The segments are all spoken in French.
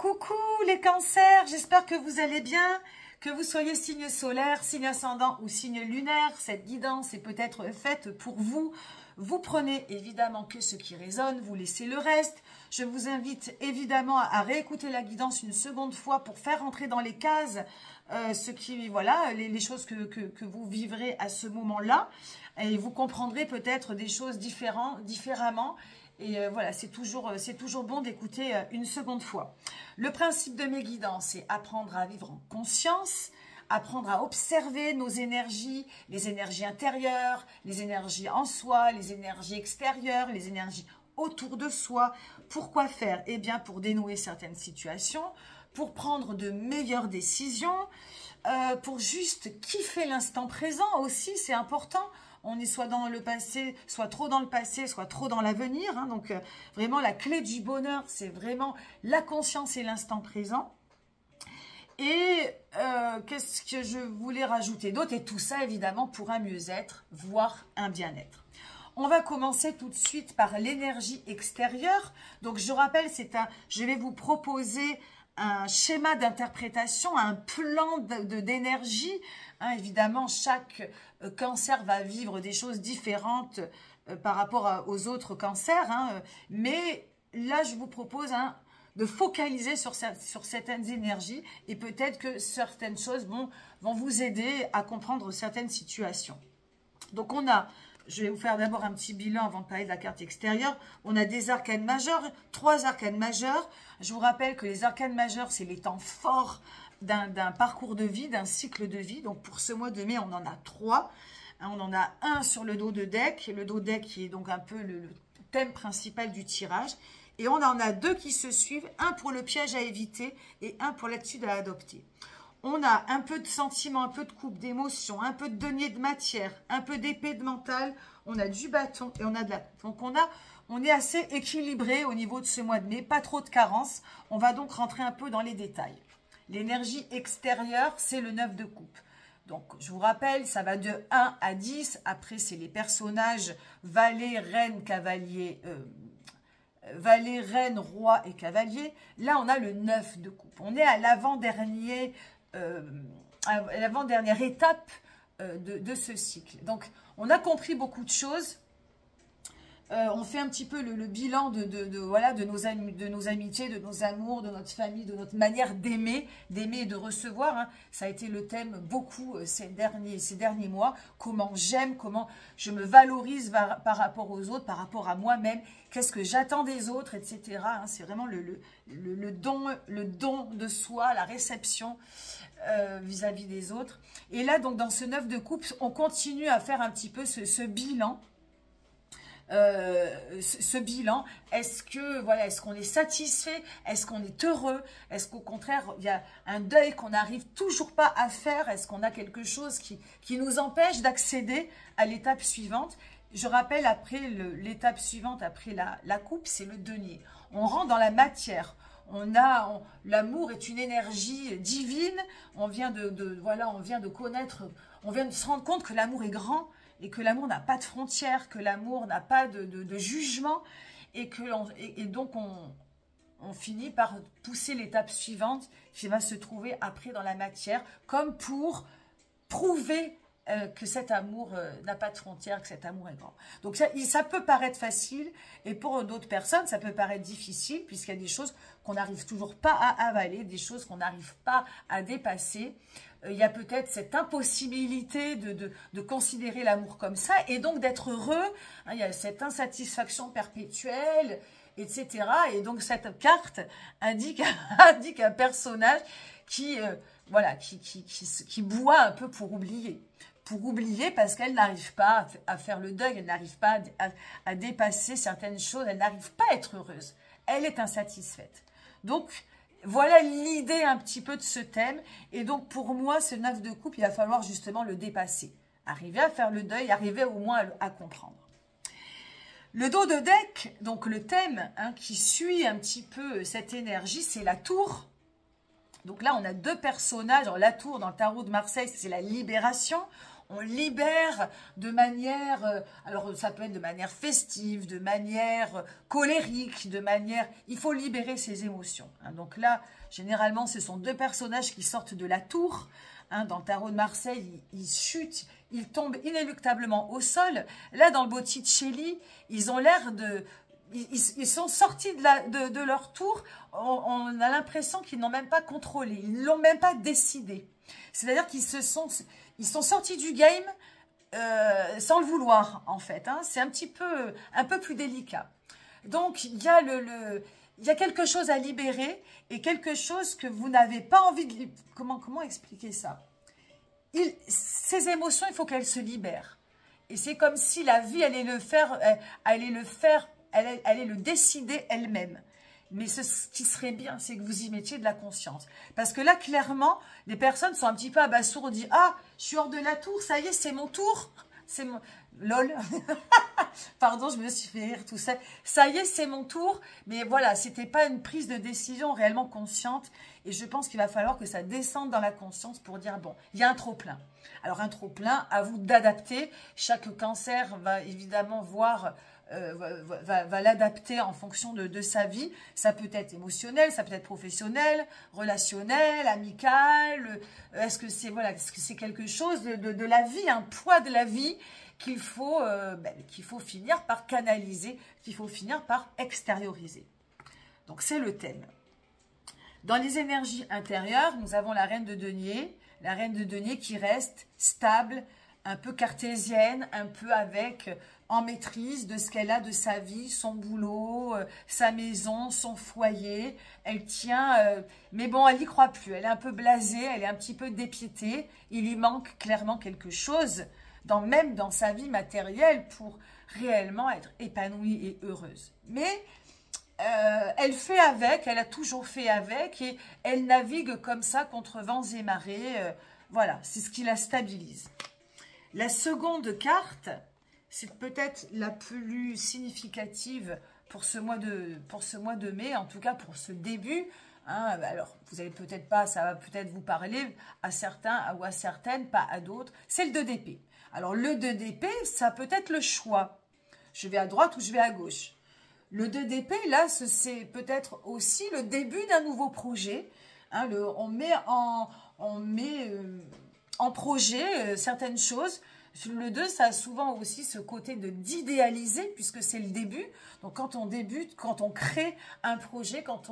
Coucou les cancers, j'espère que vous allez bien, que vous soyez signe solaire, signe ascendant ou signe lunaire. Cette guidance est peut-être faite pour vous. Vous prenez évidemment que ce qui résonne, vous laissez le reste. Je vous invite évidemment à réécouter la guidance une seconde fois pour faire entrer dans les cases les choses que vous vivrez à ce moment-là. Et vous comprendrez peut-être des choses différemment. Et voilà, c'est toujours bon d'écouter une seconde fois. Le principe de mes guidances, c'est apprendre à vivre en conscience, apprendre à observer nos énergies, les énergies intérieures, les énergies en soi, les énergies extérieures, les énergies autour de soi. Pourquoi faire? Eh bien, pour dénouer certaines situations, pour prendre de meilleures décisions, pour juste kiffer l'instant présent aussi, c'est important. On est soit dans le passé, soit trop dans le passé, soit trop dans l'avenir. Hein. Donc, vraiment, la clé du bonheur, c'est vraiment la conscience et l'instant présent. Et qu'est-ce que je voulais rajouter d'autre? Et tout ça, évidemment, pour un mieux-être, voire un bien-être. On va commencer tout de suite par l'énergie extérieure. Donc, je rappelle, je vais vous proposer un schéma d'interprétation, un plan d'énergie. Hein, évidemment, chaque cancer va vivre des choses différentes par rapport aux autres cancers. Hein, mais là, je vous propose de focaliser sur certaines énergies et peut-être que certaines choses vont vous aider à comprendre certaines situations. Donc, je vais vous faire d'abord un petit bilan avant de parler de la carte extérieure. On a des arcanes majeures, 3 arcanes majeures. Je vous rappelle que les arcanes majeures, c'est les temps forts d'un parcours de vie, d'un cycle de vie. Donc, pour ce mois de mai, on en a 3. On en a un sur le dos de deck. Le dos de deck qui est donc un peu le thème principal du tirage. Et on en a 2 qui se suivent. Un pour le piège à éviter et un pour l'attitude à adopter. On a un peu de sentiments, un peu de coupe, d'émotions, un peu de denier de matière, un peu d'épée de mental, on a du bâton et on a de la... Donc, on est assez équilibré au niveau de ce mois de mai, pas trop de carences. On va donc rentrer un peu dans les détails. L'énergie extérieure, c'est le 9 de coupe. Donc, je vous rappelle, ça va de 1 à 10. Après, c'est les personnages valet, reine, cavalier... valet, reine, roi et cavalier. Là, on a le 9 de coupe. On est à l'avant-dernière étape de ce cycle. Donc, on a compris beaucoup de choses. On fait un petit peu le bilan de nos amitiés, de nos amours, de notre famille, de notre manière d'aimer et de recevoir. Hein. Ça a été le thème beaucoup ces derniers mois. Comment j'aime, comment je me valorise par rapport aux autres, par rapport à moi-même. Qu'est-ce que j'attends des autres, etc. Hein. C'est vraiment le don de soi, la réception vis-à-vis des autres. Et là, donc, dans ce 9 de coupe, on continue à faire un petit peu ce bilan. Est-ce qu'on est satisfait, est-ce qu'on est heureux, est-ce qu'au contraire il y a un deuil qu'on n'arrive toujours pas à faire, est-ce qu'on a quelque chose qui nous empêche d'accéder à l'étape suivante? Je rappelle, après l'étape suivante, après la coupe, c'est le denier. On rentre dans la matière. L'amour est une énergie divine. On vient de connaître, on vient de se rendre compte que l'amour est grand. Et que l'amour n'a pas de frontières, que l'amour n'a pas de jugement, et donc on finit par pousser l'étape suivante qui va se trouver après dans la matière, comme pour prouver que cet amour n'a pas de frontières, que cet amour est grand. Donc ça peut paraître facile, et pour d'autres personnes, ça peut paraître difficile, puisqu'il y a des choses qu'on n'arrive toujours pas à avaler, des choses qu'on n'arrive pas à dépasser. Il y a peut-être cette impossibilité de considérer l'amour comme ça, et donc d'être heureux. Hein, il y a cette insatisfaction perpétuelle, etc. Et donc cette carte indique un personnage qui boit un peu pour oublier. Pour oublier parce qu'elle n'arrive pas à faire le deuil, elle n'arrive pas à dépasser certaines choses, elle n'arrive pas à être heureuse. Elle est insatisfaite. Donc, voilà l'idée un petit peu de ce thème. Et donc, pour moi, ce 9 de coupe, il va falloir justement le dépasser. Arriver à faire le deuil, arriver au moins à comprendre. Le dos de deck, donc le thème qui suit un petit peu cette énergie, c'est la tour. Donc là, on a 2 personnages. Alors, la tour, dans le tarot de Marseille, c'est la libération. on libère de manière, alors ça peut être de manière festive, de manière colérique, de manière, il faut libérer ses émotions. Hein. Donc là, généralement, ce sont deux personnages qui sortent de la tour. Hein, dans le tarot de Marseille, ils chutent, ils tombent inéluctablement au sol. Là, dans le Botticelli, ils ont l'air de... Ils sont sortis de leur tour, on a l'impression qu'ils n'ont même pas contrôlé, ils ne l'ont même pas décidé. C'est-à-dire qu'ils ils sont sortis du game sans le vouloir, en fait. Hein. C'est un peu plus délicat. Donc, il y a quelque chose à libérer et quelque chose que vous n'avez pas envie de... Comment expliquer ça? Ces émotions, il faut qu'elles se libèrent. Et c'est comme si la vie allait le décider elle-même. Mais ce qui serait bien, c'est que vous y mettiez de la conscience. Parce que là, clairement, les personnes sont un petit peu abasourdies. Ah, je suis hors de la tour, ça y est, c'est mon tour. C'est mon... Lol. Pardon, je me suis fait rire tout ça. Ça y est, c'est mon tour. Mais voilà, c'était pas une prise de décision réellement consciente. Et je pense qu'il va falloir que ça descende dans la conscience pour dire, bon, il y a un trop-plein. Alors, un trop-plein, à vous d'adapter. Chaque cancer va évidemment voir... va l'adapter en fonction de sa vie. Ça peut être émotionnel, ça peut être professionnel, relationnel, amical. Est-ce que c'est quelque chose de la vie, un poids de la vie qu'il faut finir par canaliser, qu'il faut finir par extérioriser. Donc c'est le thème. Dans les énergies intérieures, nous avons la reine de denier. La reine de denier qui reste stable, un peu cartésienne, un peu en maîtrise de ce qu'elle a de sa vie, son boulot, sa maison, son foyer. Elle tient, mais bon, elle n'y croit plus. Elle est un peu blasée, elle est un petit peu dépiétée. Il lui manque clairement quelque chose, même dans sa vie matérielle, pour réellement être épanouie et heureuse. Mais elle fait avec, elle a toujours fait avec, et elle navigue comme ça contre vents et marées. Voilà, c'est ce qui la stabilise. La seconde carte, c'est peut-être la plus significative pour ce mois de mai, en tout cas pour ce début. Hein. Alors, vous allez peut-être pas, ça va peut-être vous parler à certains ou à certaines, pas à d'autres. C'est le 2 d'épée. Alors, le 2 d'épée, ça peut être le choix. Je vais à droite ou je vais à gauche. Le 2 d'épée, là, c'est peut-être aussi le début d'un nouveau projet. Hein, on met en projet certaines choses. Le 2, ça a souvent aussi ce côté d'idéaliser, puisque c'est le début. Donc, quand on débute, quand on crée un projet, quand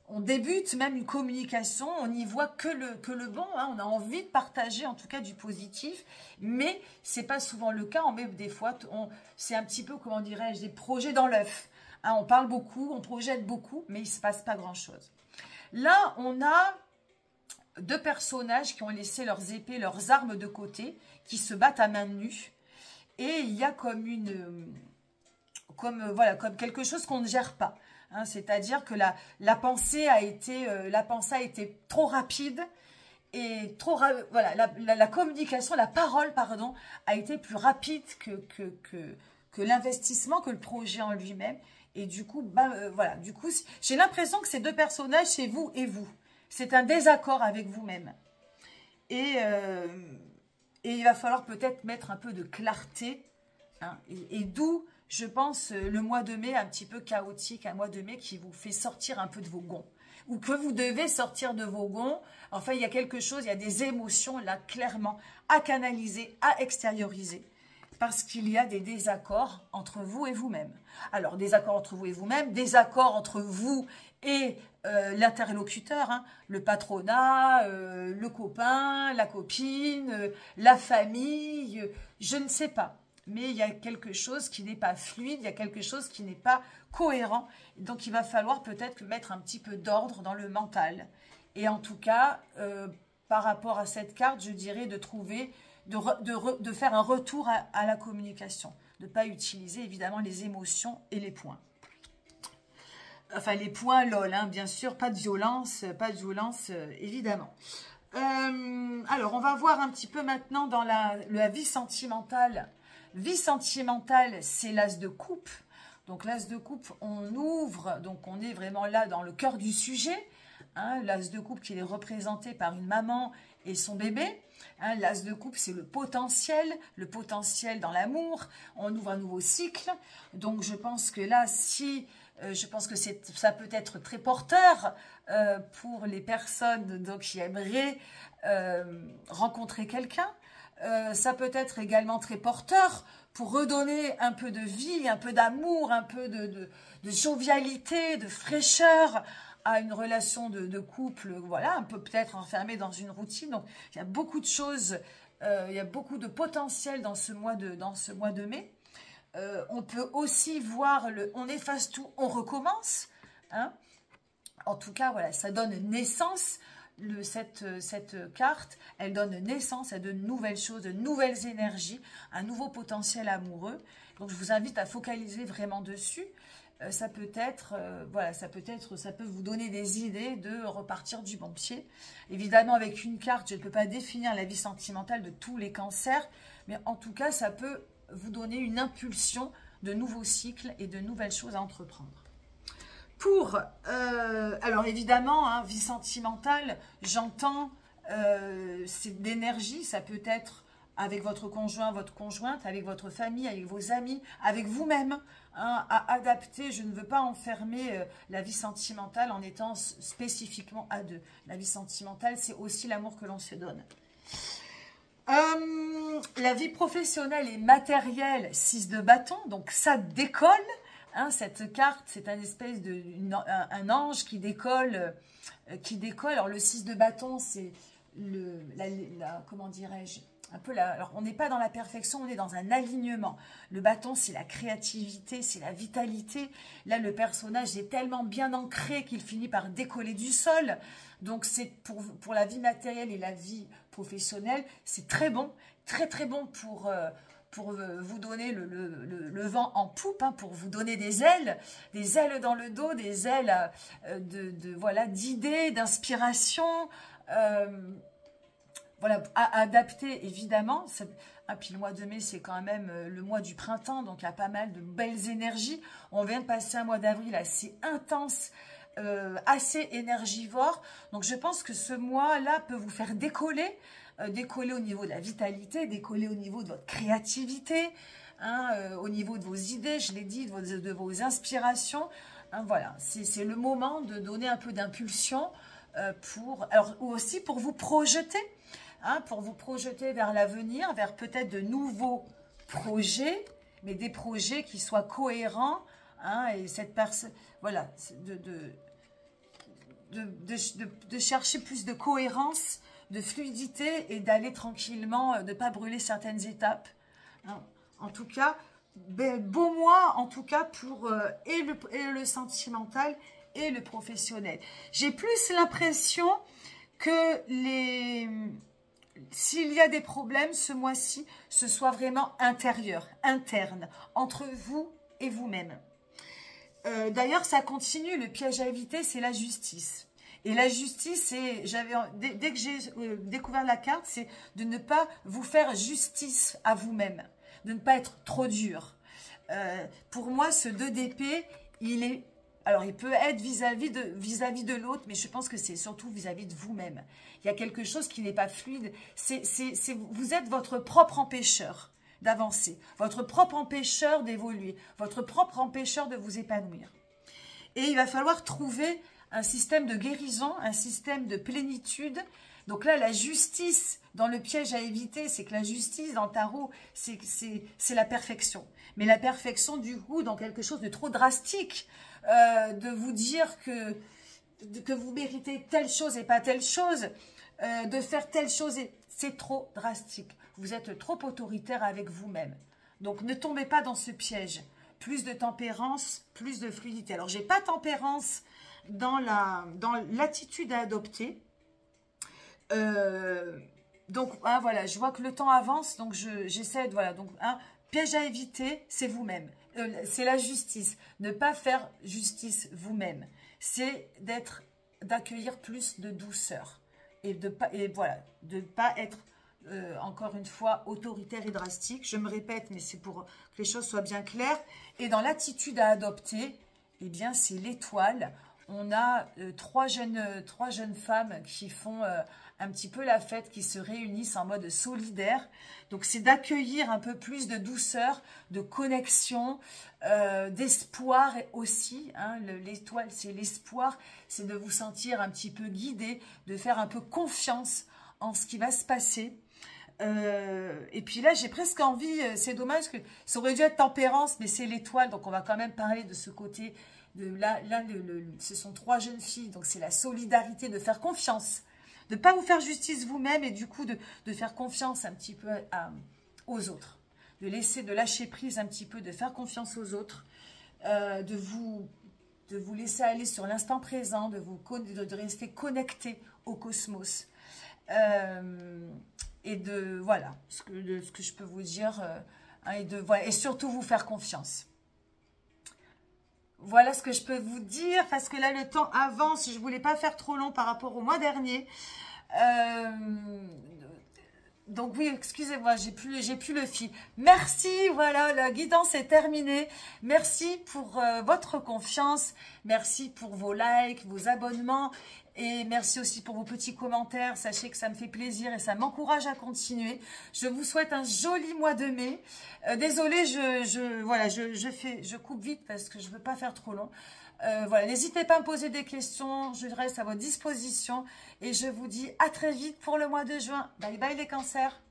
on débute même une communication, on n'y voit que le bon. Hein. On a envie de partager, en tout cas, du positif. Mais ce n'est pas souvent le cas. On met des fois, c'est un petit peu, comment dirais-je, des projets dans l'œuf. Hein, on parle beaucoup, on projette beaucoup, mais il ne se passe pas grand-chose. Là, on a deux personnages qui ont laissé leurs épées, leurs armes de côté, qui se battent à main nue. Et il y a comme quelque chose qu'on ne gère pas. Hein, c'est-à-dire que la pensée a été trop rapide. Et la communication, la parole, pardon, a été plus rapide que l'investissement, que le projet en lui-même. Et du coup, j'ai l'impression que ces deux personnages, c'est vous et vous. C'est un désaccord avec vous-même. Et il va falloir peut-être mettre un peu de clarté. Hein, et d'où, je pense, le mois de mai un petit peu chaotique, un mois de mai qui vous fait sortir un peu de vos gonds. Ou que vous devez sortir de vos gonds. Enfin, il y a quelque chose, il y a des émotions là, clairement, à canaliser, à extérioriser. Parce qu'il y a des désaccords entre vous et vous-même. Alors, désaccords entre vous et vous-même, désaccords entre vous et l'interlocuteur, hein, le patronat, le copain, la copine, la famille, je ne sais pas. Mais il y a quelque chose qui n'est pas fluide, il y a quelque chose qui n'est pas cohérent. Donc, il va falloir peut-être mettre un petit peu d'ordre dans le mental. Et en tout cas, par rapport à cette carte, je dirais de trouver... De faire un retour à la communication, de ne pas utiliser évidemment les émotions et les points. Enfin les points lol, hein, bien sûr, pas de violence évidemment. Alors on va voir un petit peu maintenant dans la vie sentimentale. Vie sentimentale, c'est l'as de coupe. Donc l'as de coupe, on ouvre, donc on est vraiment là dans le cœur du sujet. Hein, l'as de coupe qui est représenté par une maman et son bébé. Hein, l'as de coupe, c'est le potentiel dans l'amour. On ouvre un nouveau cycle. Donc, je pense que là, je pense que ça peut être très porteur pour les personnes donc, qui aimeraient rencontrer quelqu'un. Ça peut être également très porteur pour redonner un peu de vie, un peu d'amour, un peu de jovialité, de fraîcheur à une relation de couple, voilà, un peu peut-être enfermé dans une routine. Donc, il y a beaucoup de choses, il y a beaucoup de potentiel dans ce mois de mai. On peut aussi voir on efface tout, on recommence. Hein. En tout cas, voilà, ça donne naissance. Cette carte, elle donne naissance à de nouvelles choses, de nouvelles énergies, un nouveau potentiel amoureux. Donc, je vous invite à focaliser vraiment dessus. Ça peut vous donner des idées de repartir du bon pied. Évidemment, avec une carte, je ne peux pas définir la vie sentimentale de tous les cancers, mais en tout cas, ça peut vous donner une impulsion de nouveaux cycles et de nouvelles choses à entreprendre. Alors évidemment, hein, vie sentimentale, j'entends, c'est d'énergie, ça peut être avec votre conjoint, votre conjointe, avec votre famille, avec vos amis, avec vous-même, hein, à adapter. Je ne veux pas enfermer la vie sentimentale en étant spécifiquement à deux. La vie sentimentale, c'est aussi l'amour que l'on se donne. La vie professionnelle et matérielle, 6 de bâton, donc ça décolle. Hein, cette carte, c'est un espèce un ange qui décolle. Alors le 6 de bâton, c'est comment dirais-je, un peu alors on n'est pas dans la perfection, on est dans un alignement. Le bâton, c'est la créativité, c'est la vitalité. Là, le personnage est tellement bien ancré qu'il finit par décoller du sol. Donc c'est pour la vie matérielle et la vie professionnelle, c'est très bon, très très bon pour vous donner le vent en poupe, hein, pour vous donner des ailes dans le dos, des ailes voilà, d'idées, d'inspiration, voilà, à adapter évidemment. Puis le mois de mai, c'est quand même le mois du printemps, donc il y a pas mal de belles énergies. On vient de passer un mois d'avril assez intense, assez énergivore. Donc je pense que ce mois-là peut vous faire décoller au niveau de la vitalité, décoller au niveau de votre créativité, hein, au niveau de vos idées, je l'ai dit, de vos inspirations. Hein, voilà, c'est le moment de donner un peu d'impulsion alors aussi pour vous projeter, hein, vers l'avenir, vers peut-être de nouveaux projets, mais des projets qui soient cohérents, hein, et cette personne, voilà, de chercher plus de cohérence, de fluidité et d'aller tranquillement, de ne pas brûler certaines étapes. Hein. En tout cas, beau mois, en tout cas, pour et le sentimental et le professionnel. J'ai plus l'impression que s'il y a des problèmes ce mois-ci, ce soit vraiment intérieur, interne, entre vous et vous-même. D'ailleurs, ça continue, le piège à éviter, c'est la justice. Et la justice, dès que j'ai découvert la carte, c'est de ne pas vous faire justice à vous-même, de ne pas être trop dur. Pour moi, ce 2 d'épée, alors il peut être vis-à-vis de l'autre, mais je pense que c'est surtout vis-à-vis de vous-même. Il y a quelque chose qui n'est pas fluide. Vous êtes votre propre empêcheur d'avancer, votre propre empêcheur d'évoluer, votre propre empêcheur de vous épanouir. Et il va falloir trouver un système de guérison, un système de plénitude. Donc là, la justice dans le piège à éviter, c'est que la justice dans le tarot, c'est la perfection. Mais la perfection, du coup, dans quelque chose de trop drastique, de vous dire que vous méritez telle chose et pas telle chose, de faire telle chose, c'est trop drastique. Vous êtes trop autoritaire avec vous-même. Donc, ne tombez pas dans ce piège. Plus de tempérance, plus de fluidité. Alors, j'ai pas tempérance dans l'attitude à adopter. Donc, hein, voilà, je vois que le temps avance, donc j'essaie de, voilà, donc, hein, piège à éviter, c'est vous-même. C'est la justice. Ne pas faire justice vous-même. C'est d'accueillir plus de douceur. Et voilà, de ne pas être, encore une fois, autoritaire et drastique. Je me répète, mais c'est pour que les choses soient bien claires. Et dans l'attitude à adopter, eh bien, c'est l'étoile. on a trois jeunes femmes qui font un petit peu la fête, qui se réunissent en mode solidaire. Donc, c'est d'accueillir un peu plus de douceur, de connexion, d'espoir aussi. Hein. L'étoile, c'est l'espoir, c'est de vous sentir un petit peu guidé, de faire un peu confiance en ce qui va se passer. Et puis là, j'ai presque envie, c'est dommage que ça aurait dû être tempérance, mais c'est l'étoile, donc on va quand même parler de ce côté. Là, ce sont trois jeunes filles, donc c'est la solidarité, de faire confiance, de ne pas vous faire justice vous-même et du coup de faire confiance un petit peu aux autres, de lâcher prise un petit peu, de faire confiance aux autres, de vous laisser aller sur l'instant présent, de rester connecté au cosmos. Et voilà, ce que je peux vous dire, et surtout vous faire confiance. Voilà ce que je peux vous dire, parce que là, le temps avance. Je ne voulais pas faire trop long par rapport au mois dernier. Donc oui, excusez-moi, j'ai plus le fil. Merci, voilà, la guidance est terminée. Merci pour votre confiance. Merci pour vos likes, vos abonnements. Et merci aussi pour vos petits commentaires. Sachez que ça me fait plaisir et ça m'encourage à continuer. Je vous souhaite un joli mois de mai. Désolée, je coupe vite parce que je ne veux pas faire trop long. Voilà, n'hésitez pas à me poser des questions. Je reste à votre disposition. Et je vous dis à très vite pour le mois de juin. Bye bye les cancers.